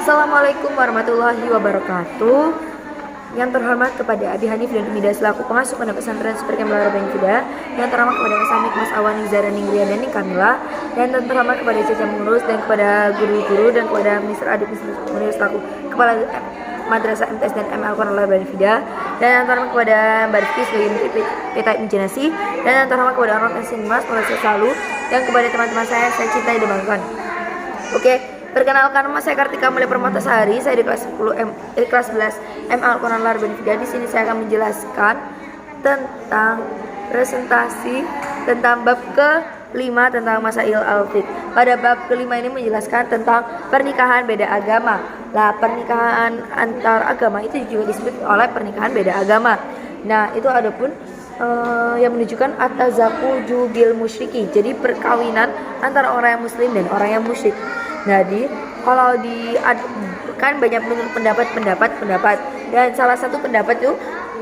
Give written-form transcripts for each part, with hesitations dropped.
Assalamualaikum warahmatullahi wabarakatuh. Yang terhormat kepada Abi Hanif dan Umida selaku pengasuh Pondok Pesantren Super Kemla Robin Fida. Yang terhormat kepada Mas Amik, Mas Awan, Nizara, Ningria, dan Kamila. Dan terhormat kepada Caca Mengurus dan kepada guru-guru dan kepada Mr. Adib Munir selaku Kepala Madrasah MTS dan ML Al-Quran Robin Fida. Dan yang terhormat kepada Mbak Rifki sebagai Peta Imajinasi. Dan yang terhormat kepada Arnold dan Sinmas, Mulai Selalu. Dan kepada teman-teman saya cintai dan banggakan. Oke. Perkenalkan, nama saya Kartika Mulia Permatasari. Saya di kelas 11 MA Al-Quran Robin Fida. Di sini saya akan menjelaskan tentang presentasi tentang bab ke-5 tentang Masail al-Fiqh. Pada bab ke-5 ini menjelaskan tentang pernikahan beda agama. Lah, pernikahan antar agama itu juga disebut oleh pernikahan beda agama. Nah, itu adapun yang menunjukkan at-tazakuju bil musyriki. Jadi perkawinan antara orang yang muslim dan orang yang musyrik. Jadi kalau kan banyak pendapat dan salah satu pendapat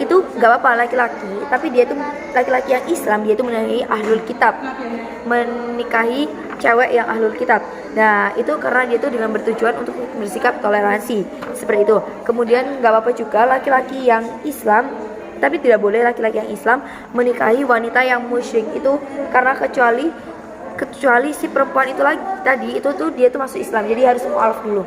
itu nggak apa-apa laki-laki, tapi dia itu laki-laki yang Islam, dia itu menikahi ahlul kitab, menikahi cewek yang ahlul kitab. Nah itu karena dia itu dengan bertujuan untuk bersikap toleransi seperti itu. Kemudian nggak apa-apa juga laki-laki yang Islam, tapi tidak boleh laki-laki yang Islam menikahi wanita yang musyrik itu karena kecuali si perempuan itu lagi tadi itu tuh dia tuh masuk Islam, jadi harus mualaf dulu.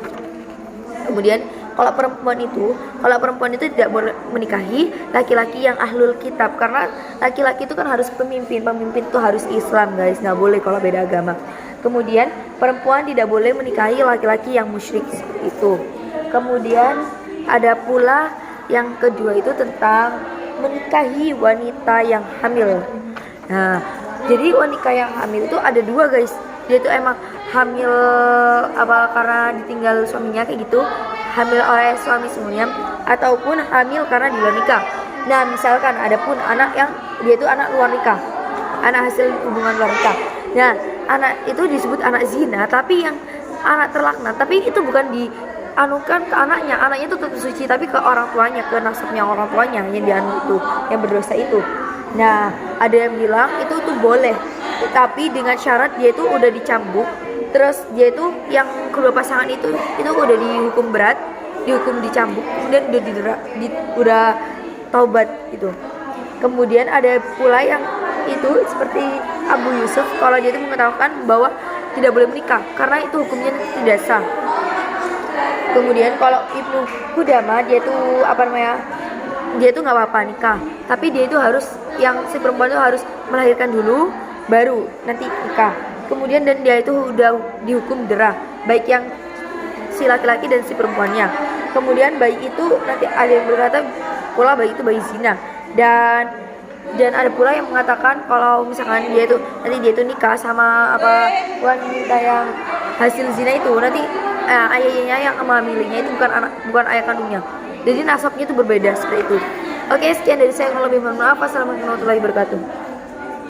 Kemudian kalau perempuan itu tidak boleh menikahi laki-laki yang ahlul kitab karena laki-laki itu kan harus pemimpin itu harus Islam guys, nggak boleh kalau beda agama. Kemudian perempuan tidak boleh menikahi laki-laki yang musyrik seperti itu. Kemudian ada pula yang kedua itu tentang menikahi wanita yang hamil. Nah jadi wanita yang hamil itu ada dua guys. Dia itu emang hamil apa karena ditinggal suaminya kayak gitu, hamil oleh suami sebelumnya, ataupun hamil karena di luar nikah. Nah misalkan ada pun anak yang dia itu anak luar nikah, anak hasil hubungan luar nikah. Nah anak itu disebut anak zina, tapi yang anak terlaknat, tapi itu bukan dianukan ke anaknya itu tetap suci, tapi ke orang tuanya, ke nasabnya orang tuanya yang dianu itu, yang berdosa itu. Nah, ada yang bilang itu tuh boleh, tapi dengan syarat dia itu udah dicambuk, terus dia itu yang kedua pasangan itu udah dihukum berat, dihukum dicambuk, kemudian udah taubat gitu. Kemudian ada pula yang itu seperti Abu Yusuf, kalau dia itu mengatakan bahwa tidak boleh menikah karena itu hukumnya tidak sah. Kemudian kalau Ibnu Qudamah dia tuh dia tuh nggak apa-apa nikah, tapi dia itu harus yang si perempuan itu harus melahirkan dulu baru nanti nikah. Kemudian dan dia itu udah dihukum derah, baik yang si laki-laki dan si perempuannya. Kemudian bayi itu nanti ada yang berkata pula bayi itu bayi zina, dan ada pula yang mengatakan kalau misalkan dia itu nikah sama wanita yang hasil zina itu nanti ayahnya yang memilikinya itu bukan ayah kandungnya. Jadi nasabnya itu berbeda seperti itu. Oke, sekian dari saya, kalau lebih mohon maaf. Assalamualaikum warahmatullahi wabarakatuh.